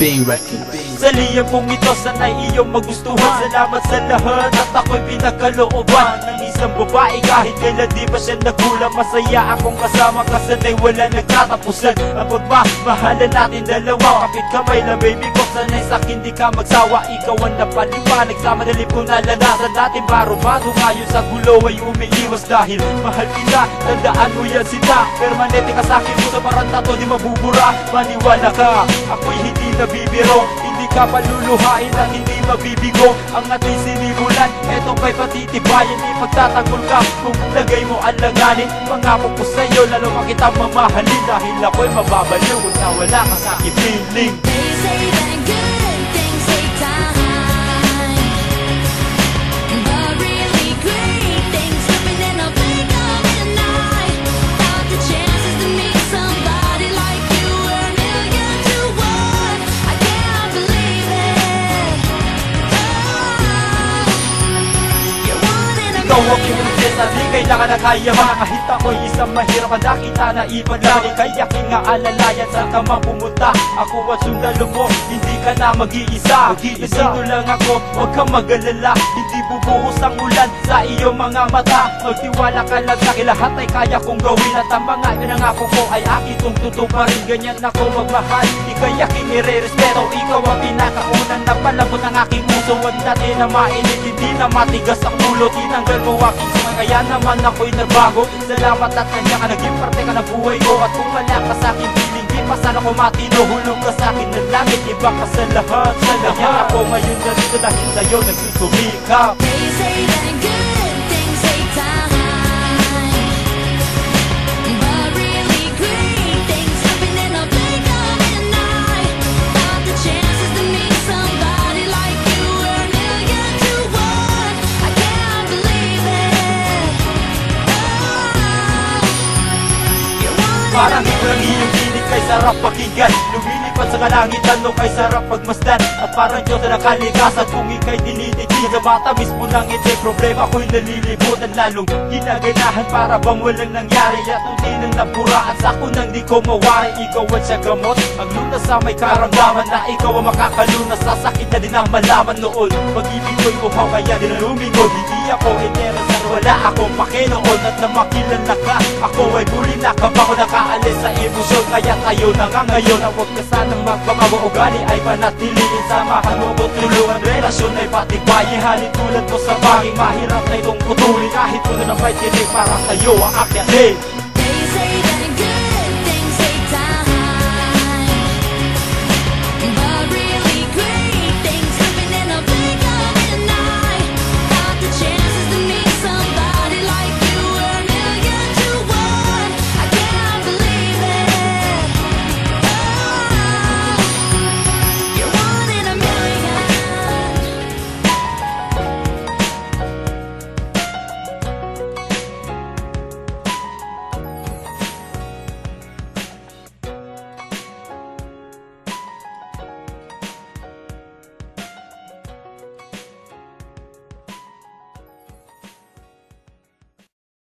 B Records. Sa liyang kong ito, sana'y iyong magustuhan. Salamat sa lahat at ako'y pinagkalooban ng isang babae kahit kailan di pa siya nagulang. Masaya akong kasama ka, sana'y wala nagtatapusan. Ang pagmamahalan natin dalawa, kapit kamay na baby ko, sana'y sa'kin di ka magsawa. Ikaw ang napaliwanag sa madalim kong nalanasan natin. Baro-baro ngayon sa gulo ay umiiwas dahil mahal kita, tandaan mo yan sila. Permanente ka sa'kin mo sa parang tato, di mabubura. Maniwala ka, ako'y hindi nabibiro. Hindi ka paluluhain at hindi mabibigo. Ang ating sinimulan, eto pa'y patitibayan. Di pagtatanggol ka kung lagay mo alanganin. Pangako ko sa'yo, lalo pa kitang mamahalin. Dahil ako'y mababaliw kung nawala ka sa'king feeling. They say that good things take time, but really great things happen in a blink of an eye. Thought the chances to meet somebody like you were a million to one. I can't believe it. Oh, you're one in a Ikaw ang million. prinsesa, di kailangan na kaya man. Kahit ako'y isang mahirap, handa kita na ipanlari. Kaya kinaalalayan saan ka man pumunta. Ako at sundalo mo, hindi ka na mag-iisa. Sino lang ako, huwag kang mag-alala. Hindi bubuhos ang ulan sa iyong mga mata. Magtiwala ka lang sa lahat ay kaya kong gawin. At ang mga pinangako ko ay akin kong tutuparin. Ganyan ako magmahal, di kaya kinirerespeto. Ikaw ang pinakaunang napalabot ng aking puso. At dati na mainit, hindi na matigas ang ulo. Tinanggal mo aking sumay, kaya naman ako'y nagbago. Salamat at kanya ka, naging parte ka ng buhay ko. At kung wala ka sa'king piling, di pa sana ko matino. Hulog ka sa'kin ng langit, iba ka sa lahat. Kaya ako ngayon narito dahil sa'yo nagsusumikap. They say that good things take time, but really great things happen in a blink of an eye. Thought the chances to meet somebody like you were a million to one. I can't believe it. Oh, you're one in a Parang ito lang iyong tinig kay sarap pakinggan. Lumilipad sa kalangitan no kay sarap pagmasdan. At parang Diyos na nakalikasan kung ika'y dinidiki. Sa matamis mo lang ito'y problema ko'y nalilimutan. Lalong ginaganahan para bang walang nangyari. At unti nang napuraan sa ako nang di ko mawari. Ikaw at siya gamot, ang lunas sa may karamdaman. Na ikaw ang makakalunas, sasakit na din ang malaman noon. Pag-ibig ko'y uhaw kaya din lumingon. Hindi ako interesan, wala akong pakinoon. At na makilala ka, ako ay buli na. Kapag ako nakaalis sa emosyon, kaya tayo na nga ngayon. Ang huwag ka sanang magbabago, ugali ay panatiliin. Samahan mo ko tulungan, relasyon ay patibayin. Halin tulad mo sa baging mahirap na itong putulin. Kahit puno ng may tinig para sa'yo ang akyatin. They say